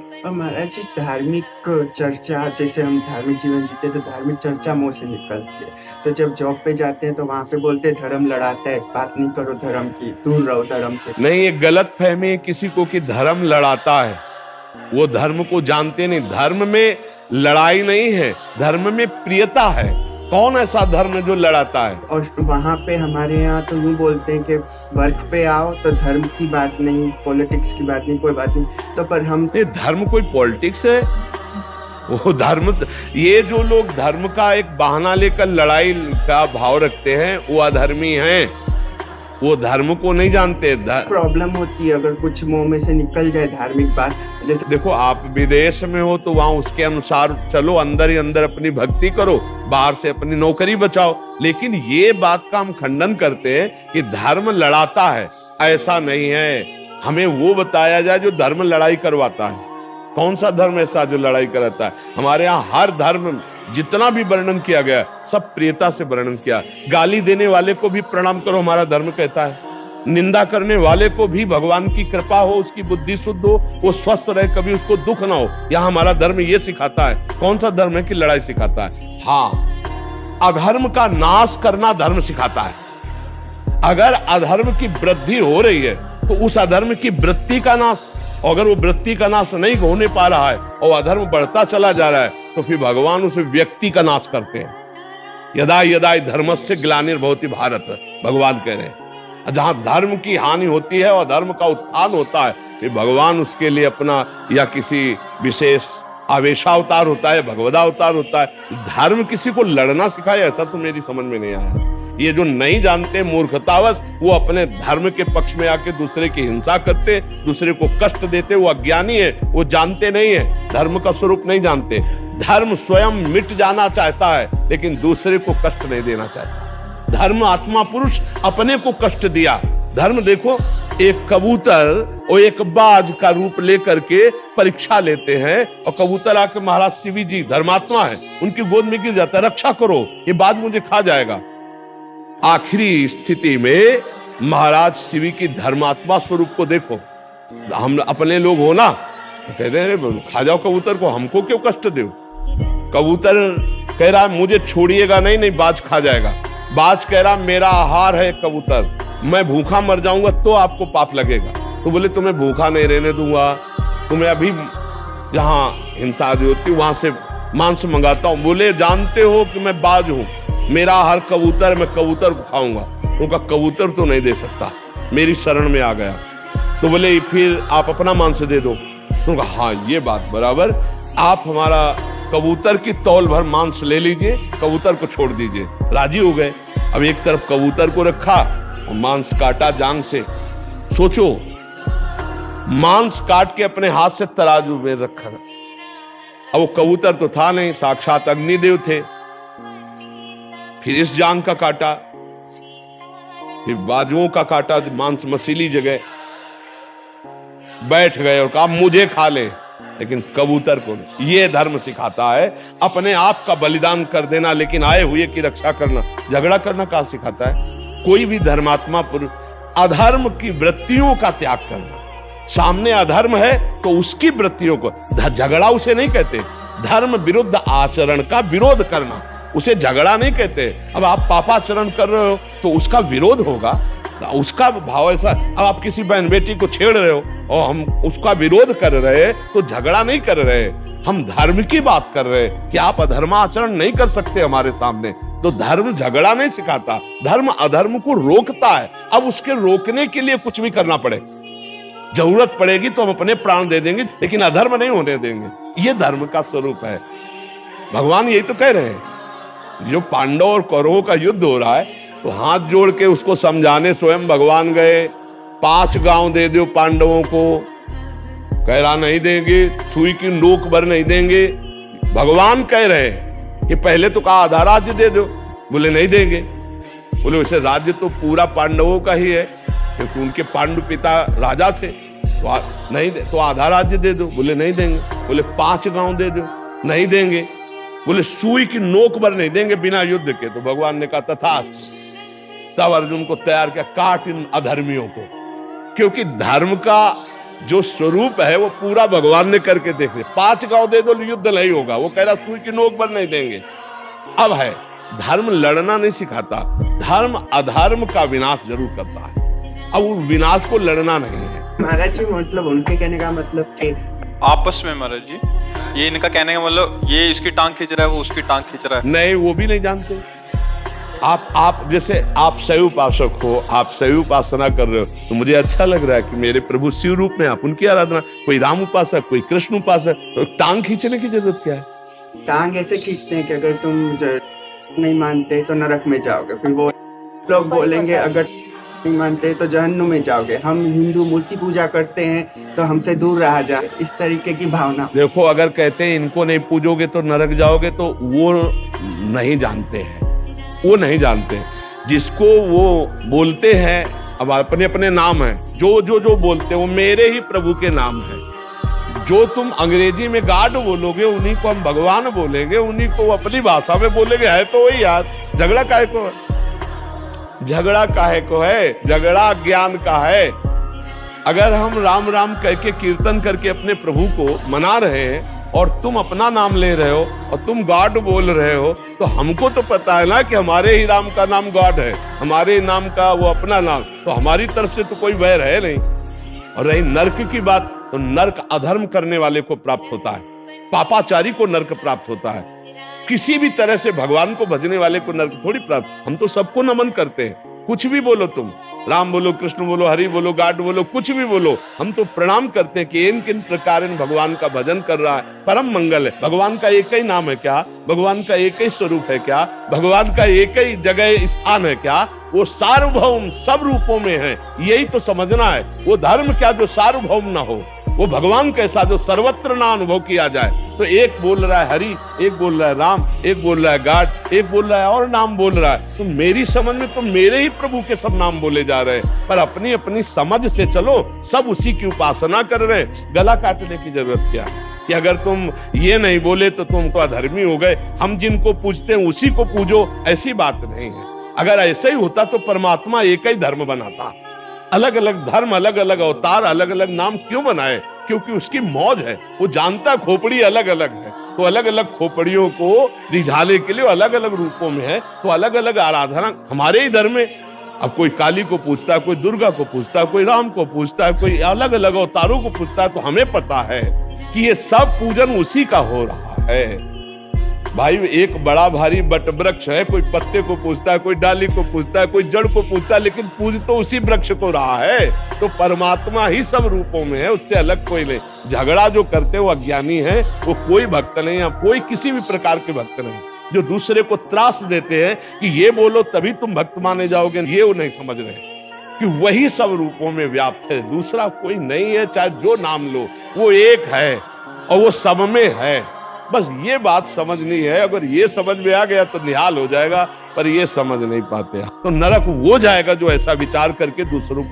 और महाराज जी धार्मिक चर्चा जैसे हम धार्मिक जीवन जीते हैं तो धार्मिक चर्चा मुंह से निकलती है। तो जब जॉब पे जाते हैं तो वहां पे बोलते हैं धर्म लड़ाता है, बात नहीं करो धर्म की, दूर रहो धर्म से। नहीं, ये गलत फहमी है किसी को कि धर्म लड़ाता है। वो धर्म को जानते नहीं। धर्म में लड़ाई नहीं है, धर्म में प्रियता है। कौन ऐसा धर्म है जो लड़ाता है? और वहां पे हमारे यहाँ तो यूँ बोलते हैं कि वर्क पे आओ तो धर्म की बात नहीं, पॉलिटिक्स की बात नहीं, कोई बात नहीं। तो पर हम ये धर्म कोई पॉलिटिक्स है? वो धर्म, ये जो लोग धर्म का एक बहाना लेकर लड़ाई का भाव रखते हैं वो अधर्मी हैं। वो धर्म को नहीं जानते। प्रॉब्लम होती है अगर कुछ मुंह में से निकल जाए धार्मिक बात। जैसे देखो, आप विदेश में हो तो वहां उसके अनुसार चलो, अंदर ही अंदर अपनी भक्ति करो, बाहर से अपनी नौकरी बचाओ। लेकिन ये बात का हम खंडन करते हैं कि धर्म लड़ाता है। ऐसा नहीं है। हमें वो बताया जाए जो धर्म लड़ाई करवाता है। कौन सा धर्म ऐसा जो लड़ाई कराता है? हमारे यहाँ हर धर्म जितना भी वर्णन किया गया सब प्रियता से वर्णन किया। गाली देने वाले को भी प्रणाम करो, हमारा धर्म कहता है। निंदा करने वाले को भी भगवान की कृपा हो, उसकी बुद्धि शुद्ध हो, वो स्वस्थ रहे, कभी उसको दुख ना हो। यहाँ हमारा धर्म ये सिखाता है। कौन सा धर्म है कि लड़ाई सिखाता है? हाँ, अधर्म का नाश करना धर्म सिखाता है। अगर अधर्म की वृद्धि हो रही है तो उस अधर्म की वृत्ति का नाश, अगर वो वृत्ति का नाश नहीं होने पा रहा है और अधर्म बढ़ता चला जा रहा है तो फिर भगवान उस व्यक्ति का नाश करते हैं। यदा यदा धर्मस्य ग्लानिर्भवति भारत, भगवान कह रहे हैं। जहां धर्म की हानि होती है और धर्म का उत्थान होता है फिर भगवान उसके लिए अपना या किसी विशेष आवेशावतार होता है, भगवदावतार होता है। धर्म किसी को लड़ना सिखाए ऐसा तो मेरी समझ में नहीं आया। ये जो नहीं जानते मूर्खतावश, वो अपने धर्म के पक्ष में आके दूसरे की हिंसा करते, दूसरे को कष्ट देते। वो अज्ञानी है, वो जानते नहीं है, धर्म का स्वरूप नहीं जानते। धर्म स्वयं मिट जाना चाहता है लेकिन दूसरे को कष्ट नहीं देना चाहता। धर्म आत्मा पुरुष अपने को कष्ट दिया। धर्म देखो, एक कबूतर और एक बाज का रूप लेकर के परीक्षा लेते हैं और कबूतर आके महाराज शिवी जी धर्मात्मा है, उनकी गोद में गिर जाता है, रक्षा करो, ये बाज मुझे खा जाएगा। आखिरी स्थिति में महाराज शिवी की धर्मात्मा स्वरूप को देखो। हम अपने लोग हो ना, कहते हैं खा जाओ कबूतर को, हमको क्यों कष्ट दो। कबूतर कह रहा मुझे छोड़िएगा नहीं, नहीं बाज खा जाएगा। बाज कह रहा मेरा आहार है कबूतर, मैं भूखा मर जाऊंगा तो आपको पाप लगेगा। तो बोले तुम्हें भूखा नहीं रहने दूंगा, तुम्हें अभी जहां हिंसा आदि होती वहां से मांस मंगाता हूं। बोले जानते हो कि मैं बाज हूं, मेरा आहार कबूतर, मैं कबूतर को खाऊंगा। उनका कबूतर तो नहीं दे सकता, मेरी शरण में आ गया। तो बोले फिर आप अपना मांस दे दो। तो उनका हाँ ये बात बराबर, आप हमारा कबूतर की तौल भर मांस ले लीजिए, कबूतर को छोड़ दीजिए। राजी हो गए। अब एक तरफ कबूतर को रखा और मांस काटा जांग से। सोचो, मांस काट के अपने हाथ से तराजू में रखा। अब वो कबूतर तो था नहीं, साक्षात अग्निदेव थे। फिर इस जांग का काटा, फिर बाजुओं का काटा, मांस मसीली जगह। बैठ गए और कहा मुझे खा ले, लेकिन कबूतर को नहीं। ये धर्म सिखाता है अपने आप का बलिदान कर देना, लेकिन आए हुए की रक्षा करना। झगड़ा करना कहाँ सिखाता है? कोई भी धर्मात्मा पुरुष अधर्म की वृत्तियों का त्याग करना। सामने अधर्म है तो उसकी वृत्तियों को, झगड़ा उसे नहीं कहते। धर्म विरुद्ध आचरण का विरोध करना उसे झगड़ा नहीं कहते। अब आप पापाचरण कर रहे हो तो उसका विरोध होगा, उसका भाव ऐसा। अब आप किसी बहन बेटी को छेड़ रहे हो और हम उसका विरोध कर रहे हैं तो झगड़ा नहीं कर रहे, हम धर्म की बात कर रहे हैं कि आप अधर्माचरण नहीं कर सकते हमारे सामने। तो धर्म झगड़ा नहीं सिखाता, धर्म अधर्म को रोकता है। अब उसके रोकने के लिए कुछ भी करना पड़े, जरूरत पड़ेगी तो हम अपने प्राण दे देंगे, लेकिन अधर्म नहीं होने देंगे। ये धर्म का स्वरूप है। भगवान यही तो कह रहे हैं। जो पांडव और कौरवों का युद्ध हो रहा है तो हाथ जोड़ के उसको समझाने स्वयं भगवान गए। 5 गांव दे दो पांडवों को, कह रहा नहीं देंगे, सुई की नोक भर नहीं देंगे। भगवान कह रहे कि पहले तो कहा आधा राज्य दे दो, बोले नहीं देंगे। बोले वैसे राज्य तो पूरा पांडवों का ही है क्योंकि उनके पांडु पिता राजा थे। तो नहीं दे तो आधा राज्य दे दो, बोले नहीं देंगे। बोले 5 गांव दे दो, नहीं देंगे। बोले सुई की नोक भर नहीं देंगे बिना युद्ध के। तो भगवान ने कहा तथास्तु। तब अर्जुन को तैयार किया, काट इन अधर्मियों को। क्योंकि धर्म का जो स्वरूप है वो पूरा भगवान ने करके देख लिया। 5 गांव दे दो युद्ध नहीं होगा, वो कह रहा सुई की नोक पर नहीं देंगे। अब है धर्म लड़ना नहीं सिखाता, धर्म अधर्म का विनाश जरूर करता है। अब उस विनाश को लड़ना नहीं है। महाराज जी मतलब उनके कहने का मतलब कि आपस में महाराज जी, ये इनका कहने का मतलब ये इसकी टांग खींच रहा है, वो उसकी टांग खींच रहा है। नहीं, वो भी नहीं जानते। आप जैसे आप शैव उपासक हो, आप शैव उपासना कर रहे हो, तो मुझे अच्छा लग रहा है कि मेरे प्रभु शिव रूप में आप उनकी आराधना, कोई राम उपासक, कोई कृष्ण उपासक, तो टांग खींचने की जरूरत क्या है? टांग ऐसे खींचते हैं कि अगर तुम नहीं मानते तो नरक में जाओगे, फिर वो लोग बोलेंगे अगर नहीं मानते तो जहन्नुम में जाओगे, हम हिंदू मूर्ति पूजा करते हैं तो हमसे दूर रहा जाए, इस तरीके की भावना। देखो, अगर कहते हैं इनको नहीं पूजोगे तो नरक जाओगे, तो वो नहीं जानते हैं, वो नहीं जानते। जिसको वो बोलते हैं, अब अपने अपने नाम है, जो बोलते हैं वो मेरे ही प्रभु के नाम है। जो तुम अंग्रेजी में गॉड बोलोगे उन्हीं को हम भगवान बोलेंगे, उन्हीं को अपनी भाषा में बोलेंगे। है तो वही यार, झगड़ा काहे को है? झगड़ा काहे को है? झगड़ा ज्ञान का है। अगर हम राम राम कह के कीर्तन करके अपने प्रभु को मना रहे हैं और तुम अपना नाम ले रहे हो और तुम गॉड बोल रहे हो, तो हमको तो पता है ना कि हमारे ही राम का नाम गॉड है, हमारे ही नाम का वो अपना नाम, तो हमारी तरफ से तो कोई वैर है नहीं। और रही नर्क की बात, तो नर्क अधर्म करने वाले को प्राप्त होता है, पापाचारी को नर्क प्राप्त होता है। किसी भी तरह से भगवान को भजने वाले को नर्क थोड़ी प्राप्त। हम तो सबको नमन करते हैं, कुछ भी बोलो तुम, राम बोलो, कृष्ण बोलो, हरि बोलो, गॉड बोलो, कुछ भी बोलो, हम तो प्रणाम करते हैं कि इन किन प्रकार भगवान का भजन कर रहा है, परम मंगल है। भगवान का एक ही नाम है क्या? भगवान का एक ही स्वरूप है क्या? भगवान का एक ही जगह स्थान है क्या? वो सार्वभौम सब रूपों में है, यही तो समझना है। वो धर्म क्या जो सार्वभौम ना हो, वो भगवान कैसा जो सर्वत्र ना अनुभव किया जाए। तो एक बोल रहा है हरि, एक बोल रहा है राम, एक बोल रहा है गॉड, एक बोल रहा है और नाम बोल रहा है। तो मेरी समझ में तो मेरे ही प्रभु के सब नाम बोले जा रहे हैं, पर अपनी अपनी समझ से चलो, सब उसी की उपासना कर रहे हैं। गला काटने की जरूरत क्या है कि अगर तुम ये नहीं बोले तो तुम तो अधर्मी हो गए, हम जिनको पूजते हैं उसी को पूजो, ऐसी बात नहीं है। अगर ऐसा ही होता तो परमात्मा एक ही धर्म बनाता। अलग अलग धर्म, अलग अलग अवतार, अलग अलग नाम क्यों बनाए? क्योंकि उसकी मौज है, वो जानता खोपड़ी अलग अलग है, तो अलग अलग खोपड़ियों को रिझाने के लिए अलग अलग रूपों में है, तो अलग अलग आराधना हमारे ही धर्म में। अब कोई काली को पूछता है, कोई दुर्गा को पूछता है, कोई राम को पूछता है, कोई अलग अलग अवतारों को पूछता है, तो हमें पता है कि ये सब पूजन उसी का हो रहा है। भाई, एक बड़ा भारी बट वृक्ष है, कोई पत्ते को पूछता है, कोई डाली को पूछता है, कोई जड़ को पूछता है, लेकिन पूज तो उसी वृक्ष को रहा है। तो परमात्मा ही सब रूपों में है, उससे अलग कोई नहीं। झगड़ा जो करते वो अज्ञानी है, वो कोई भक्त नहीं है, कोई किसी भी प्रकार के भक्त नहीं। जो दूसरे को त्रास देते हैं कि ये बोलो तभी तुम भक्त माने जाओगे, ये वो नहीं समझ रहे कि वही सब रूपों में व्याप्त है, दूसरा कोई नहीं है। चाहे जो नाम लो, वो एक है और वो सब में है। बस ये बात समझनी है। अगर ये समझ में आ गया तो निहाल हो जाएगा, पर ये समझ नहीं पाते, तो नरक वो जाएगा जो ऐसा विचार करके दूसरों को